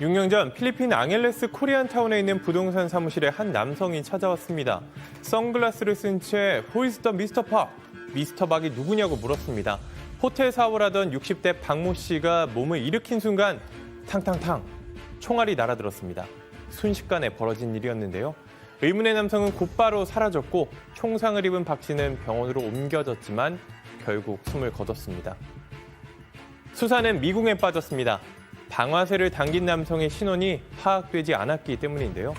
6년 전 필리핀 앙헬레스 코리안타운에 있는 부동산 사무실에 한 남성이 찾아왔습니다. 선글라스를 쓴 채 Who is the Mr. Park? 미스터 박이 누구냐고 물었습니다. 호텔 사업을 하던 60대 박모 씨가 몸을 일으킨 순간 탕탕탕 총알이 날아들었습니다. 순식간에 벌어진 일이었는데요. 의문의 남성은 곧바로 사라졌고 총상을 입은 박 씨는 병원으로 옮겨졌지만 결국 숨을 거뒀습니다. 수사는 미궁에 빠졌습니다. 방아쇠를 당긴 남성의 신원이 파악되지 않았기 때문인데요.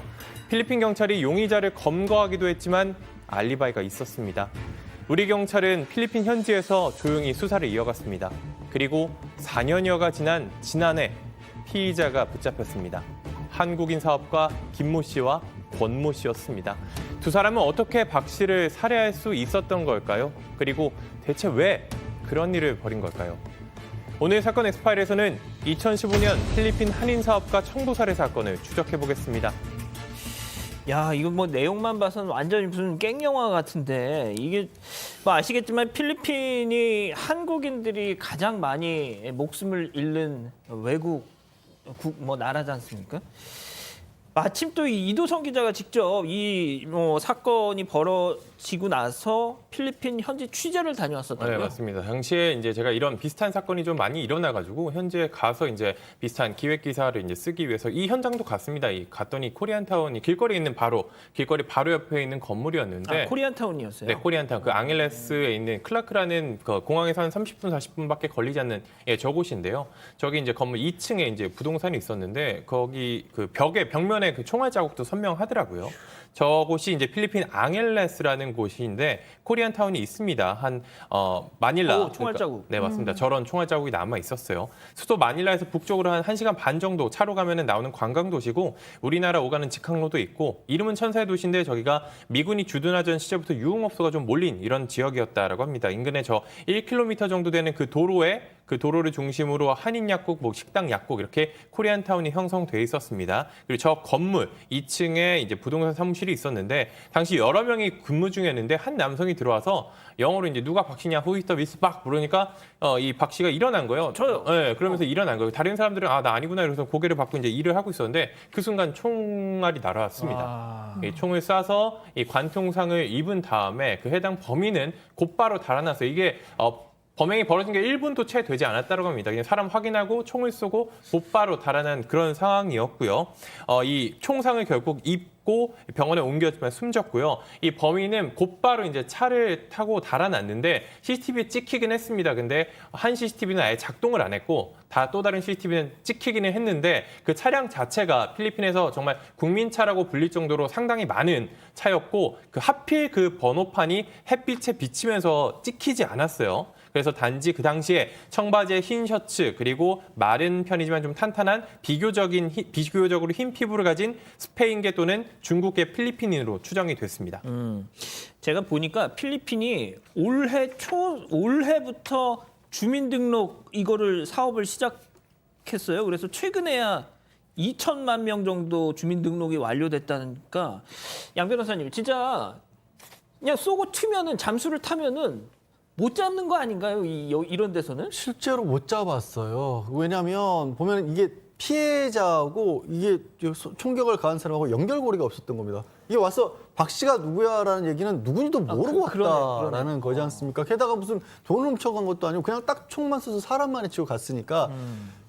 필리핀 경찰이 용의자를 검거하기도 했지만 알리바이가 있었습니다. 우리 경찰은 필리핀 현지에서 조용히 수사를 이어갔습니다. 그리고 4년여가 지난 지난해 피의자가 붙잡혔습니다. 한국인 사업가 김모 씨와 권모 씨였습니다. 두 사람은 어떻게 박 씨를 살해할 수 있었던 걸까요? 그리고 대체 왜 그런 일을 벌인 걸까요? 오늘 사건 엑스파일에서는 2015년 필리핀 한인 사업가 청부 살해 사건을 추적해 보겠습니다. 야, 이거 뭐 내용만 봐서는 완전히 무슨 깽영화 같은데 이게 뭐 아시겠지만 필리핀이 한국인들이 가장 많이 목숨을 잃는 외국 나라지 않습니까? 마침 또 이도성 기자가 직접 이 사건이 벌어지고 나서 필리핀 현지 취재를 다녀왔었다고요? 네, 맞습니다. 당시에 이제 제가 이런 비슷한 사건이 좀 많이 일어나가지고 현지에 가서 이제 비슷한 기획 기사를 이제 쓰기 위해서 이 현장도 갔습니다. 갔더니 코리안타운이 길거리에 있는 길거리 바로 옆에 있는 건물이었는데. 코리안타운이었어요? 네, 코리안타운. 그 앙헬레스에 있는 클라크라는 그 공항에서 한 30분, 40분밖에 걸리지 않는 저곳인데요. 저기 이제 건물 2층에 이제 부동산이 있었는데 거기 그 벽면에 그 총알 자국도 선명하더라고요. 저곳이 이제 필리핀 앙헬레스라는 곳인데 코리안타운이 있습니다. 마닐라. 총알 자국. 네, 맞습니다. 저런 총알 자국이 남아 있었어요. 수도 마닐라에서 북쪽으로 한 1시간 반 정도 차로 가면은 나오는 관광 도시고 우리나라 오가는 직항로도 있고 이름은 천사의 도시인데 저기가 미군이 주둔하던 시절부터 유흥업소가 좀 몰린 이런 지역이었다라고 합니다. 인근에 저 1km 정도 되는 그 도로를 중심으로 한인 약국, 식당 약국 이렇게 코리안타운이 형성돼 있었습니다. 그리고 저 건물 2층에 이제 부동산 사무실이 있었는데 당시 여러 명이 근무 중이었는데 한 남성이 들어와서 영어로 이제 누가 박 씨냐, Who is the Mr. Park 부르니까 이 박 씨가 일어난 거예요. 저요. 네, 그러면서 일어난 거예요. 다른 사람들은 나 아니구나 이러면서 고개를 받고 이제 일을 하고 있었는데 그 순간 총알이 날아왔습니다. 이 총을 쏴서 이 관통상을 입은 다음에 그 해당 범인은 곧바로 달아났어요. 이게 범행이 벌어진 게 1분도 채 되지 않았다고 합니다. 그냥 사람 확인하고 총을 쏘고 곧바로 달아난 그런 상황이었고요. 이 총상을 결국 입고 병원에 옮겼지만 숨졌고요. 이 범인은 곧바로 이제 차를 타고 달아났는데 CCTV에 찍히긴 했습니다. 근데 한 CCTV는 아예 작동을 안 했고 또 다른 CCTV는 찍히기는 했는데 그 차량 자체가 필리핀에서 정말 국민차라고 불릴 정도로 상당히 많은 차였고 하필 그 번호판이 햇빛에 비치면서 찍히지 않았어요. 그래서 단지 그 당시에 청바지에 흰 셔츠 그리고 마른 편이지만 좀 탄탄한 비교적으로 흰 피부를 가진 스페인계 또는 중국계 필리핀인으로 추정이 됐습니다. 제가 보니까 필리핀이 올해부터 주민등록 이거를 사업을 시작했어요. 그래서 최근에야 2천만 명 정도 주민등록이 완료됐다니까 양 변호사님 진짜 그냥 쏘고 튀면은 잠수를 타면은 못 잡는 거 아닌가요? 이런 데서는? 실제로 못 잡았어요. 왜냐하면 보면 이게 피해자하고 이게 총격을 가한 사람하고 연결고리가 없었던 겁니다. 이게 와서 박 씨가 누구야라는 얘기는 누군지도 모르고 왔다라는 거지 않습니까? 게다가 무슨 돈을 훔쳐간 것도 아니고 그냥 딱 총만 쏘서 사람만 해치고 갔으니까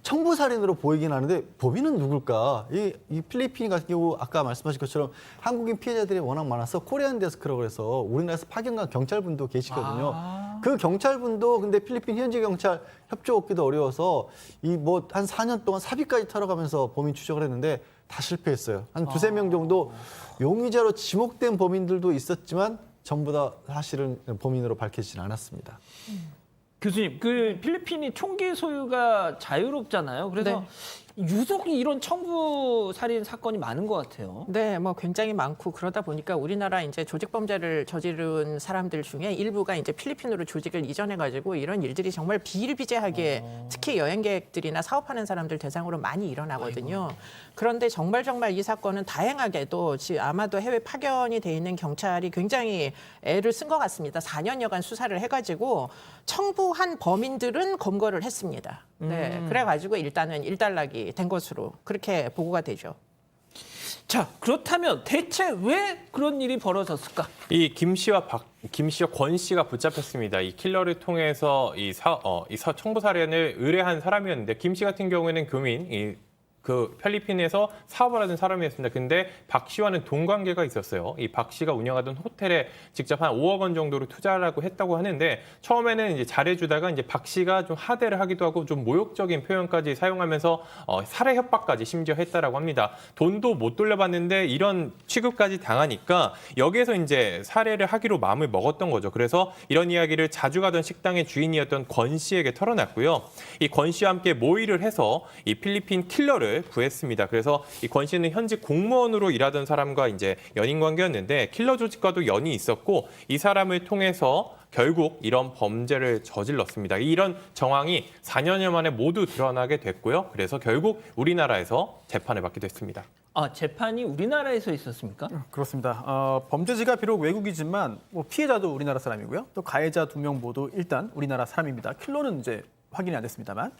청부살인으로 보이긴 하는데 범인은 누굴까? 이 필리핀 같은 경우 아까 말씀하신 것처럼 한국인 피해자들이 워낙 많아서 코리안 데스크라고 해서 우리나라에서 파견간 경찰분도 계시거든요. 그 경찰분도 근데 필리핀 현지 경찰 협조 얻기도 어려워서 한 4년 동안 사비까지 털어가면서 범인 추적을 했는데 다 실패했어요. 한 두세 명 정도 용의자로 지목된 범인들도 있었지만 전부 다 사실은 범인으로 밝혀지진 않았습니다. 교수님, 그 필리핀이 총기 소유가 자유롭잖아요. 그래서 유독 이런 청부 살인 사건이 많은 것 같아요. 네, 굉장히 많고 그러다 보니까 우리나라 이제 조직 범죄를 저지른 사람들 중에 일부가 이제 필리핀으로 조직을 이전해가지고 이런 일들이 정말 비일비재하게 특히 여행객들이나 사업하는 사람들 대상으로 많이 일어나거든요. 그런데 정말 이 사건은 다행하게도 아마도 해외 파견이 돼 있는 경찰이 굉장히 애를 쓴 것 같습니다. 4년여간 수사를 해가지고 청부한 범인들은 검거를 했습니다. 네, 그래가지고 일단은 일단락이 된 것으로 그렇게 보고가 되죠. 자, 그렇다면 대체 왜 그런 일이 벌어졌을까? 이 김 씨와 권 씨가 붙잡혔습니다. 이 킬러를 통해서 청부 살인을 의뢰한 사람이었는데 김 씨 같은 경우에는 교민, 그 필리핀에서 사업을 하는 사람이었습니다. 근데 박 씨와는 돈 관계가 있었어요. 이 박 씨가 운영하던 호텔에 직접 한 5억 원 정도를 투자하라고 했다고 하는데 처음에는 이제 잘해주다가 이제 박 씨가 좀 하대를 하기도 하고 좀 모욕적인 표현까지 사용하면서 살해 협박까지 심지어 했다라고 합니다. 돈도 못 돌려받는데 이런 취급까지 당하니까 여기에서 이제 살해를 하기로 마음을 먹었던 거죠. 그래서 이런 이야기를 자주 가던 식당의 주인이었던 권 씨에게 털어놨고요. 이 권 씨와 함께 모의를 해서 이 필리핀 킬러를 구했습니다. 그래서 이 권 씨는 현직 공무원으로 일하던 사람과 이제 연인 관계였는데 킬러 조직과도 연이 있었고 이 사람을 통해서 결국 이런 범죄를 저질렀습니다. 이런 정황이 4년여 만에 모두 드러나게 됐고요. 그래서 결국 우리나라에서 재판을 받게 됐습니다. 아, 재판이 우리나라에서 있었습니까? 그렇습니다. 범죄지가 비록 외국이지만 피해자도 우리나라 사람이고요. 또 가해자 2명 모두 일단 우리나라 사람입니다. 킬러는 이제 확인이 안 됐습니다만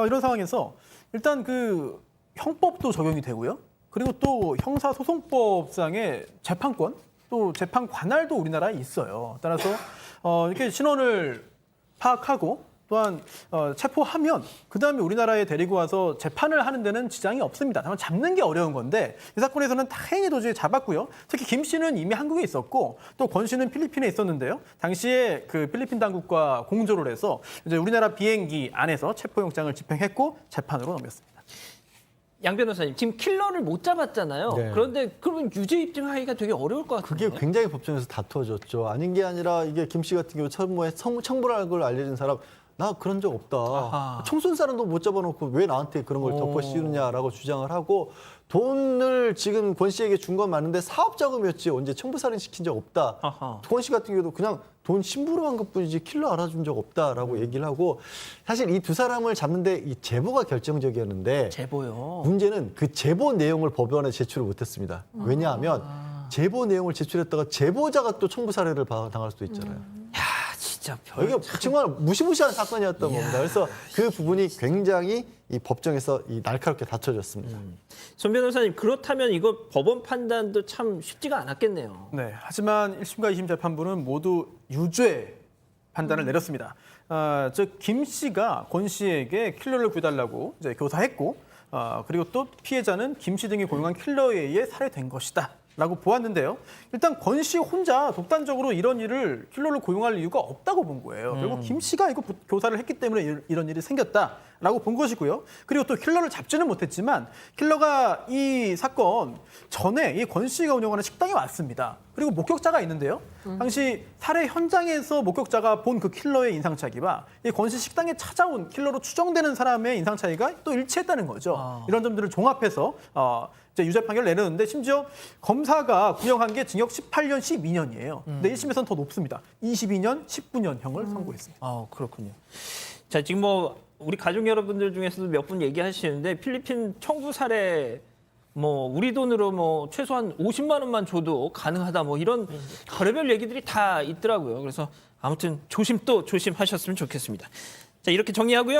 이런 상황에서 일단 그 형법도 적용이 되고요. 그리고 또 형사소송법상의 재판권, 또 재판 관할도 우리나라에 있어요. 따라서 이렇게 신원을 파악하고 또한 체포하면 그다음에 우리나라에 데리고 와서 재판을 하는 데는 지장이 없습니다. 다만 잡는 게 어려운 건데 이 사건에서는 다행히 도저히 잡았고요. 특히 김 씨는 이미 한국에 있었고 또 권 씨는 필리핀에 있었는데요. 당시에 그 필리핀 당국과 공조를 해서 이제 우리나라 비행기 안에서 체포영장을 집행했고 재판으로 넘겼습니다. 양 변호사님, 지금 킬러를 못 잡았잖아요. 네. 그런데 그러면 유죄 입증하기가 되게 어려울 것 같은데. 그게 굉장히 법정에서 다투어졌죠. 아닌 게 아니라 이게 김 씨 같은 경우 처음에 청부라는 걸 알려진 사람 나 그런 적 없다. 아하. 총 쏜 사람도 못 잡아놓고 왜 나한테 그런 걸 덮어 씌우느냐라고 주장을 하고 돈을 지금 권 씨에게 준 건 맞는데 사업 자금이었지 언제 청부살인 시킨 적 없다. 아하. 권 씨 같은 경우도 그냥 돈 심부름 한 것뿐이지 킬러 알아준 적 없다라고 얘기를 하고 사실 이 두 사람을 잡는데 이 제보가 결정적이었는데 제보요. 문제는 그 제보 내용을 법원에 제출을 못했습니다. 왜냐하면 제보 내용을 제출했다가 제보자가 또 청부 살해를 당할 수도 있잖아요. 야, 진짜 별. 이게 정말 무시무시한 사건이었던 겁니다. 그래서 그 부분이 굉장히 이 법정에서 이 날카롭게 다퉈졌습니다. 손 변호사님, 그렇다면 이거 법원 판단도 참 쉽지가 않았겠네요. 네, 하지만 1심과 2심 재판부는 모두 유죄 판단을 내렸습니다. 즉 김 씨가 권 씨에게 킬러를 구해달라고 이제 교사했고, 그리고 또 피해자는 김 씨 등이 고용한 킬러에 의해 살해된 것이다. 라고 보았는데요. 일단 권 씨 혼자 독단적으로 이런 일을 킬러를 고용할 이유가 없다고 본 거예요. 결국 김 씨가 이거 교사를 했기 때문에 이런 일이 생겼다라고 본 것이고요. 그리고 또 킬러를 잡지는 못했지만 킬러가 이 사건 전에 이 권 씨가 운영하는 식당에 왔습니다. 그리고 목격자가 있는데요. 당시 살해 현장에서 목격자가 본 그 킬러의 인상 차이와 이 권 씨 식당에 찾아온 킬러로 추정되는 사람의 인상 차이가 또 일치했다는 거죠. 이런 점들을 종합해서 이제 유죄 판결을 내렸는데 심지어 검사가 구형한 게 징역 18년, 12년이에요. 근데 1심에서는 더 높습니다. 22년, 19년형을 선고했습니다. 아, 그렇군요. 자, 지금 뭐 우리 가족 여러분들 중에서도 몇 분 얘기하시는데 필리핀 청부 살해 뭐 우리 돈으로 뭐 최소한 50만 원만 줘도 가능하다 뭐 이런 별의별 얘기들이 다 있더라고요. 그래서 아무튼 조심 또 조심하셨으면 좋겠습니다. 자, 이렇게 정리하고요.